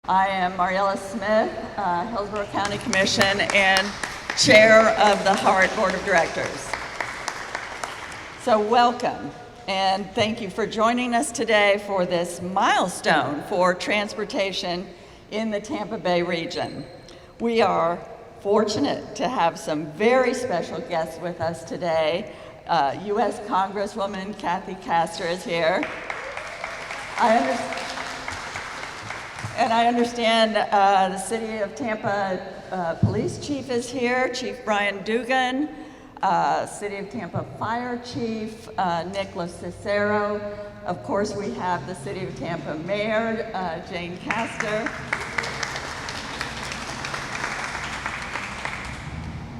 I am Mariella Smith, Hillsborough County Commission and Chair of the Hart Board of Directors. So welcome, and thank you for joining us today for this milestone for transportation in the Tampa Bay region. We are fortunate to have some very special guests with us today. U.S. Congresswoman Kathy Castor is here. I understand the City of Tampa Police Chief is here, Chief Brian Dugan, City of Tampa Fire Chief Nicholas Cicero. Of course, we have the City of Tampa Mayor Jane Castor.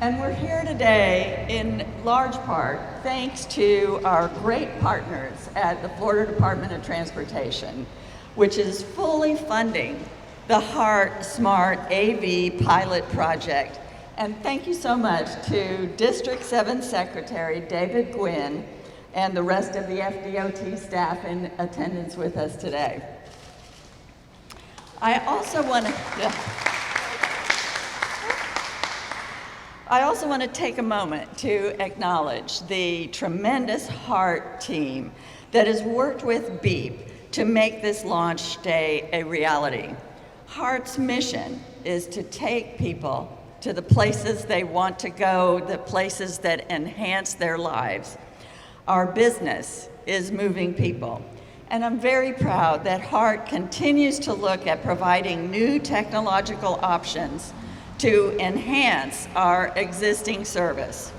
And we're here today in large part thanks to our great partners at the Florida Department of Transportation, which is fully funding the Hart Smart Av pilot project. And thank you so much to District 7 Secretary David Gwynn and the rest of the FDOT staff in attendance with us today. I also want to take a moment to acknowledge the tremendous Hart team that has worked with BEEP to make this launch day a reality. Hart's mission is to take people to the places they want to go, the places that enhance their lives. Our business is moving people. And I'm very proud that Hart continues to look at providing new technological options to enhance our existing service.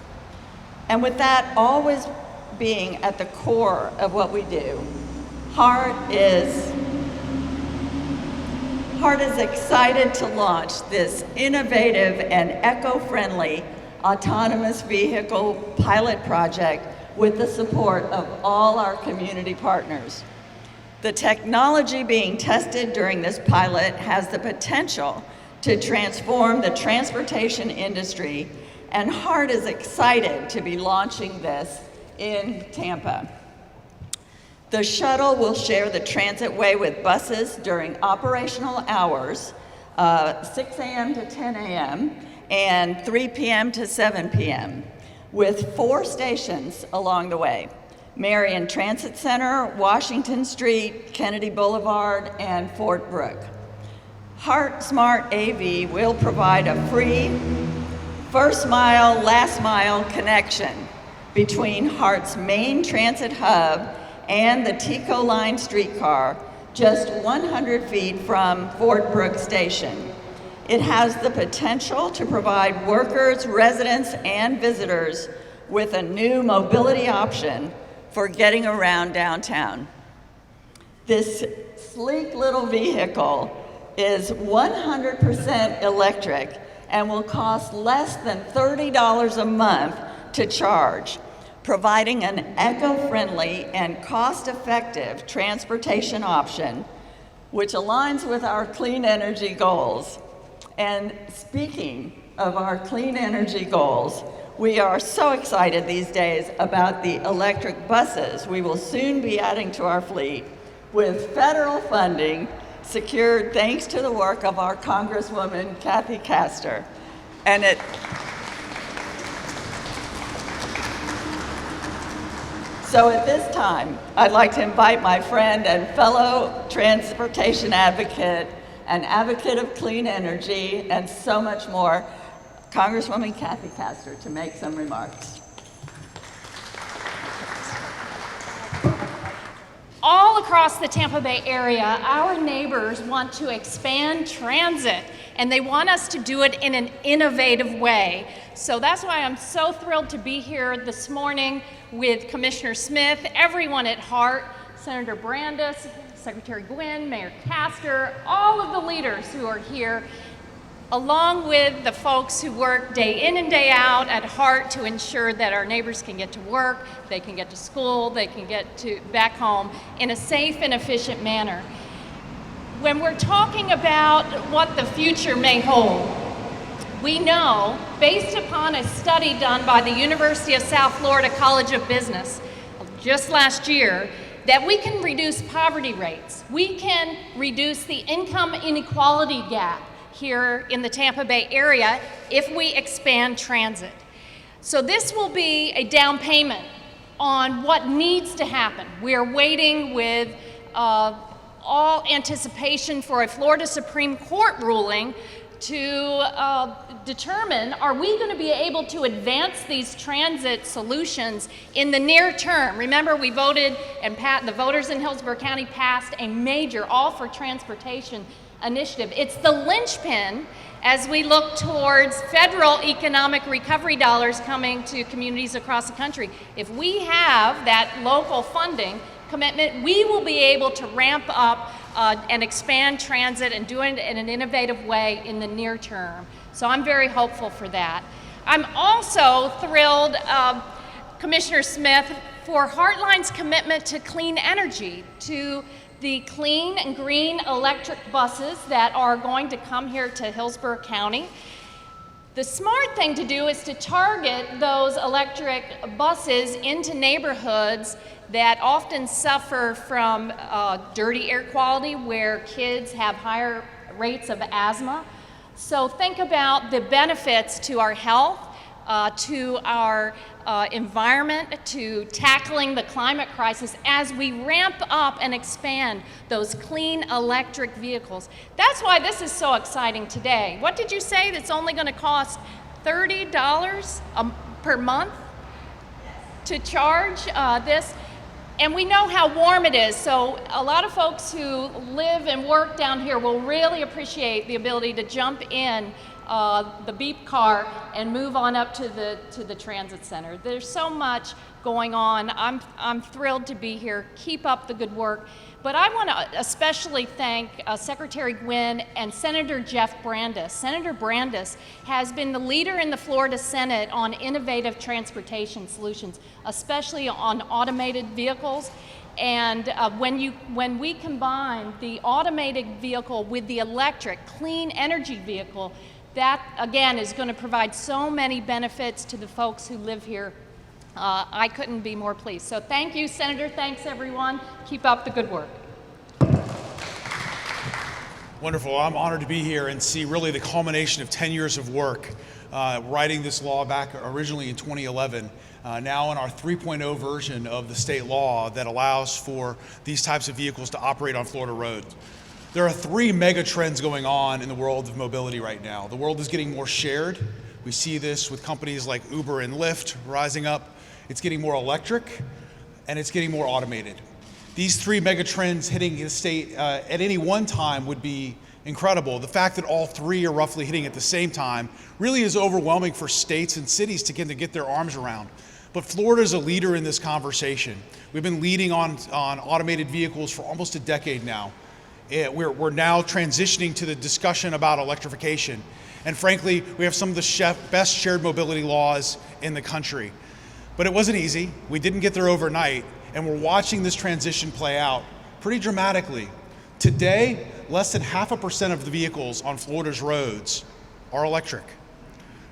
And with that always being at the core of what we do, Hart is excited to launch this innovative and eco-friendly autonomous vehicle pilot project with the support of all our community partners. The technology being tested during this pilot has the potential to transform the transportation industry, and Hart is excited to be launching this in Tampa. The shuttle will share the transitway with buses during operational hours, 6 a.m. to 10 a.m. and 3 p.m. to 7 p.m. with 4 stations along the way: Marion Transit Center, Washington Street, Kennedy Boulevard, and Fort Brooke. Hart Smart Av will provide a free first mile, last mile connection between Hart's main transit hub and the Tico Line streetcar, just 100 feet from Fort Brooke Station. It has the potential to provide workers, residents, and visitors with a new mobility option for getting around downtown. This sleek little vehicle is 100% electric and will cost less than $30 a month to charge, providing an eco-friendly and cost-effective transportation option which aligns with our clean energy goals. And speaking of our clean energy goals, we are so excited these days about the electric buses we will soon be adding to our fleet with federal funding secured thanks to the work of our Congresswoman Kathy Castor. So at this time, I'd like to invite my friend and fellow transportation advocate, an advocate of clean energy, and so much more, Congresswoman Kathy Castor, to make some remarks. All across the Tampa Bay area, our neighbors want to expand transit, and they want us to do it in an innovative way. So that's why I'm so thrilled to be here this morning with Commissioner Smith, everyone at Hart, Senator Brandes, Secretary Gwynn, Mayor Castor, all of the leaders who are here, along with the folks who work day in and day out at Hart to ensure that our neighbors can get to work, they can get to school, they can get back home in a safe and efficient manner. When we're talking about what the future may hold, we know, based upon a study done by the University of South Florida College of Business just last year, that we can reduce poverty rates. We can reduce the income inequality gap here in the Tampa Bay area if we expand transit. So this will be a down payment on what needs to happen. We are waiting with all anticipation for a Florida Supreme Court ruling to determine, are we going to be able to advance these transit solutions in the near term? Remember, we voted, and the voters in Hillsborough County passed a major All for Transportation initiative. It's the linchpin as we look towards federal economic recovery dollars coming to communities across the country. If we have that local funding commitment, we will be able to ramp up and expand transit and do it in an innovative way in the near term. So I'm very hopeful for that. I'm also thrilled, Commissioner Smith, for Heartline's commitment to clean energy, to the clean and green electric buses that are going to come here to Hillsborough County. The smart thing to do is to target those electric buses into neighborhoods that often suffer from dirty air quality, where kids have higher rates of asthma. So think about the benefits to our health, to our environment, to tackling the climate crisis as we ramp up and expand those clean electric vehicles. That's why this is so exciting today. What did you say? That's only going to cost $30 per month to charge this? And we know how warm it is, so a lot of folks who live and work down here will really appreciate the ability to jump in the beep car and move on up to the transit center. There's so much going on. I'm thrilled to be here. Keep up the good work. But I want to especially thank Secretary Gwynn and Senator Jeff Brandes. Senator Brandes has been the leader in the Florida Senate on innovative transportation solutions, especially on automated vehicles. And when we combine the automated vehicle with the electric clean energy vehicle, that again is going to provide so many benefits to the folks who live here. I couldn't be more pleased. So thank you, Senator. Thanks, everyone. Keep up the good work. Wonderful. I'm honored to be here and see really the culmination of 10 years of work writing this law back originally in 2011. Now in our 3.0 version of the state law that allows for these types of vehicles to operate on Florida roads. There are three mega trends going on in the world of mobility right now. The world is getting more shared. We see this with companies like Uber and Lyft rising up. It's getting more electric, and it's getting more automated. These three mega trends hitting the state at any one time would be incredible. The fact that all three are roughly hitting at the same time really is overwhelming for states and cities to get their arms around. But Florida is a leader in this conversation. We've been leading on automated vehicles for almost a decade now. We're now transitioning to the discussion about electrification. And frankly, we have some of the best shared mobility laws in the country. But it wasn't easy. We didn't get there overnight, and we're watching this transition play out pretty dramatically. Today, less than 0.5% of the vehicles on Florida's roads are electric.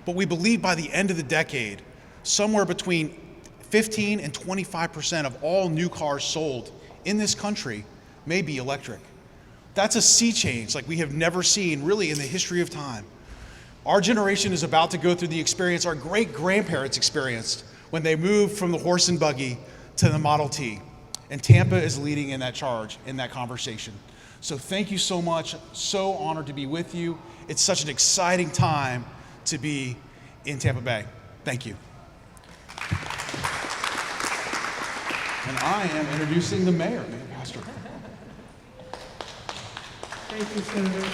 But we believe by the end of the decade, somewhere between 15 and 25% of all new cars sold in this country may be electric. That's a sea change like we have never seen really in the history of time. Our generation is about to go through the experience our great-grandparents experienced when they moved from the horse and buggy to the Model T. And Tampa is leading in that charge, in that conversation. So thank you so much. So honored to be with you. It's such an exciting time to be in Tampa Bay. Thank you. And I am introducing the mayor, Mayor Pastor. Thank you, Senator.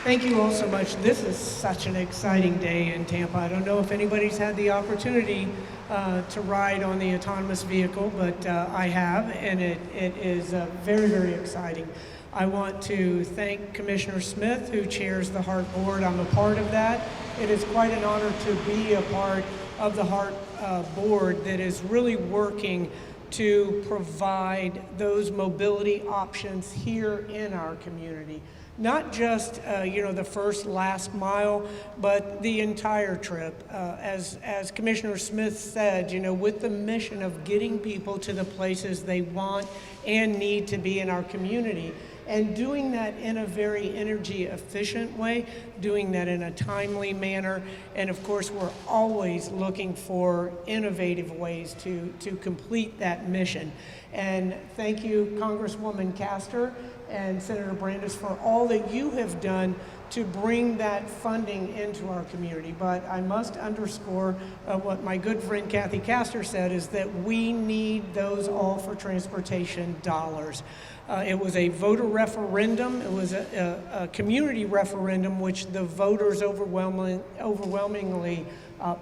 Thank you all so much. This is such an exciting day in Tampa. I don't know if anybody's had the opportunity to ride on the autonomous vehicle, but I have, and it is very, very exciting. I want to thank Commissioner Smith, who chairs the Hart Board. I'm a part of that. It is quite an honor to be a part of the Hart Board that is really working to provide those mobility options here in our community. not just the first last mile, but the entire trip. As Commissioner Smith said, with the mission of getting people to the places they want and need to be in our community, and doing that in a very energy efficient way, doing that in a timely manner, and of course we're always looking for innovative ways to complete that mission. And thank you, Congresswoman Castor and Senator Brandes, for all that you have done to bring that funding into our community. But I must underscore what my good friend Kathy Castor said, is that we need those all for transportation dollars. It was a voter referendum. It was a community referendum which the voters overwhelmingly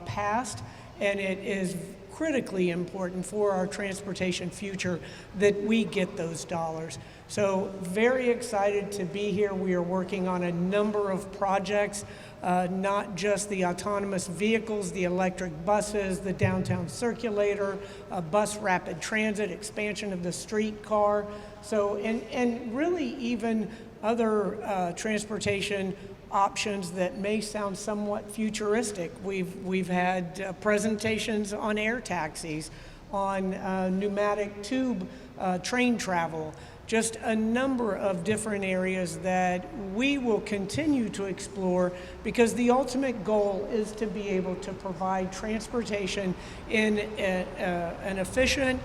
passed, and it is critically important for our transportation future that we get those dollars. So very excited to be here. We are working on a number of projects, not just the autonomous vehicles, the electric buses, the downtown circulator, bus rapid transit, expansion of the streetcar. So, and really even other transportation options that may sound somewhat futuristic. We've had presentations on air taxis, on pneumatic tube train travel, just a number of different areas that we will continue to explore, because the ultimate goal is to be able to provide transportation in an efficient,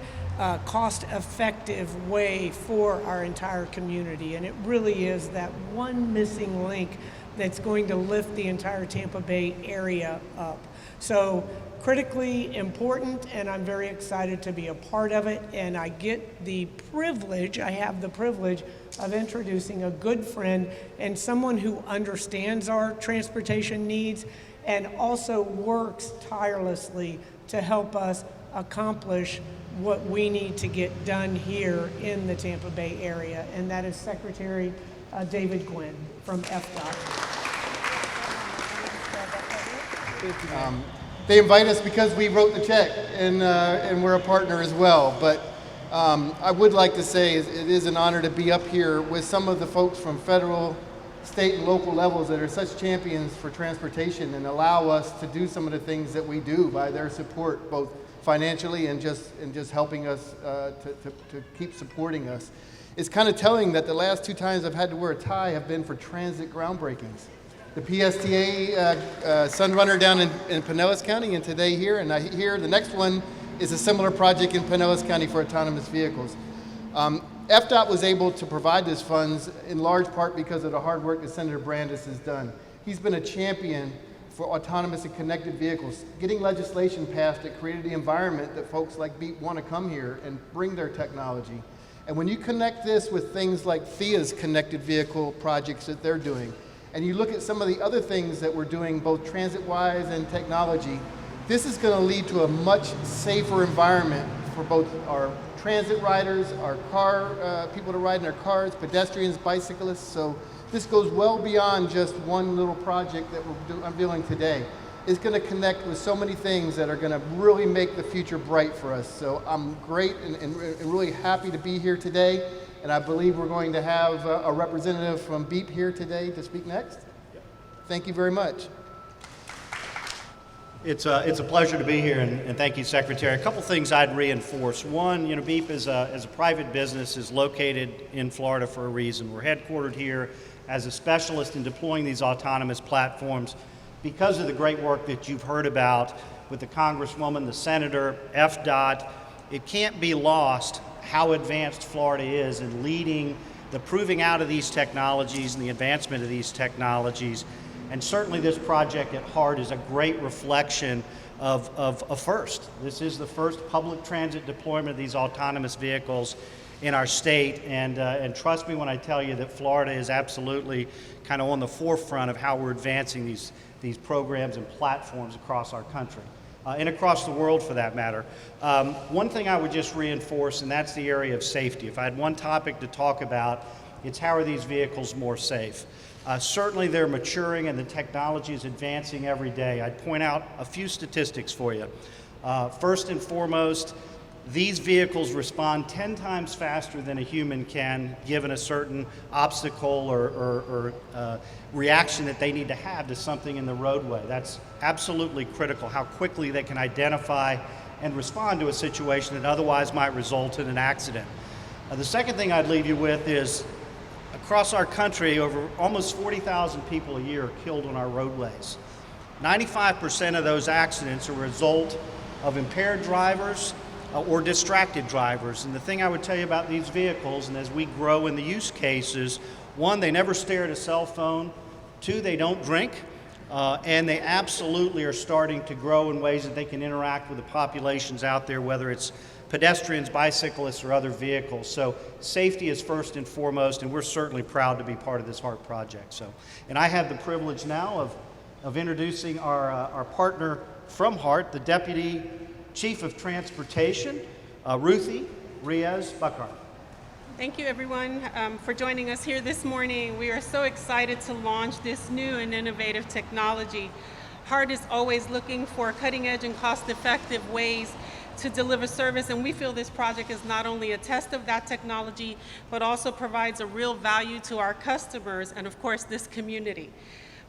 cost-effective way for our entire community. And it really is that one missing link that's going to lift the entire Tampa Bay area up. So critically important, and I'm very excited to be a part of it. And I have the privilege of introducing a good friend and someone who understands our transportation needs and also works tirelessly to help us accomplish what we need to get done here in the Tampa Bay area, and that is Secretary David Gwynn from FDOT. They invite us because we wrote the check, and we're a partner as well. But I would like to say it is an honor to be up here with some of the folks from federal, state, and local levels that are such champions for transportation and allow us to do some of the things that we do by their support, both financially and just helping us to keep supporting us. It's kind of telling that the last 2 times I've had to wear a tie have been for transit groundbreakings. The PSTA Sunrunner down in Pinellas County, and today here, and I hear the next one is a similar project in Pinellas County for autonomous vehicles. FDOT was able to provide these funds in large part because of the hard work that Senator Brandes has done. He's been a champion for autonomous and connected vehicles, getting legislation passed that created the environment that folks like BEEP want to come here and bring their technology. And when you connect this with things like THEA's connected vehicle projects that they're doing, and you look at some of the other things that we're doing, both transit-wise and technology, this is going to lead to a much safer environment for both our transit riders, our car, people to ride in their cars, pedestrians, bicyclists. So this goes well beyond just one little project that we're unveiling today. It's going to connect with so many things that are going to really make the future bright for us. So I'm great and really happy to be here today. And I believe we're going to have a representative from BEEP here today to speak next. Thank you very much. It's a pleasure to be here, and thank you, Secretary. A couple things I'd reinforce. One, BEEP as a private business is located in Florida for a reason. We're headquartered here as a specialist in deploying these autonomous platforms because of the great work that you've heard about with the Congresswoman, the Senator, FDOT. It can't be lost how advanced Florida is in leading the proving out of these technologies and the advancement of these technologies. And certainly this project at Hart is a great reflection of a first. This is the first public transit deployment of these autonomous vehicles in our state. And trust me when I tell you that Florida is absolutely kind of on the forefront of how we're advancing these programs and platforms across our country. And across the world for that matter. One thing I would just reinforce, and that's the area of safety. If I had one topic to talk about, it's how are these vehicles more safe? Certainly they're maturing and the technology is advancing every day. I'd point out a few statistics for you. First and foremost, These vehicles respond 10 times faster than a human can, given a certain obstacle or reaction that they need to have to something in the roadway. That's absolutely critical, how quickly they can identify and respond to a situation that otherwise might result in an accident. The second thing I'd leave you with is, across our country, over almost 40,000 people a year are killed on our roadways. 95% of those accidents are a result of impaired drivers or distracted drivers. And the thing I would tell you about these vehicles, and as we grow in the use cases, one, they never stare at a cell phone. Two, they don't drink. And they absolutely are starting to grow in ways that they can interact with the populations out there, whether it's pedestrians, bicyclists, or other vehicles. So safety is first and foremost, and we're certainly proud to be part of this Hart project. So, and I have the privilege now of introducing our partner from Hart, the Deputy Chief of Transportation, Ruthie Reyes-Buckhart. Thank you, everyone, for joining us here this morning. We are so excited to launch this new and innovative technology. Hart is always looking for cutting-edge and cost-effective ways to deliver service, and we feel this project is not only a test of that technology, but also provides a real value to our customers and, of course, this community.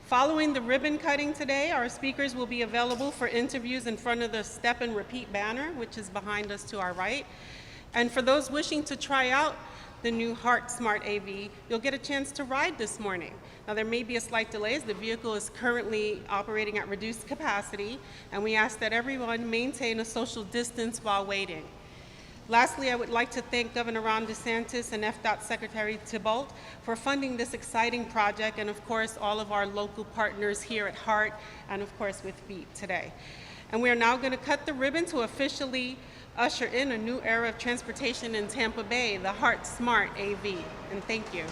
Following the ribbon cutting today, our speakers will be available for interviews in front of the Step and Repeat banner, which is behind us to our right. And for those wishing to try out the new Hart Smart Av, you'll get a chance to ride this morning. Now, there may be a slight delay as the vehicle is currently operating at reduced capacity, and we ask that everyone maintain a social distance while waiting. Lastly, I would like to thank Governor Ron DeSantis and FDOT Secretary Thibault for funding this exciting project, and of course, all of our local partners here at Hart, and of course with BEAT today. And we are now going to cut the ribbon to officially usher in a new era of transportation in Tampa Bay, the Hart Smart Av. And thank you.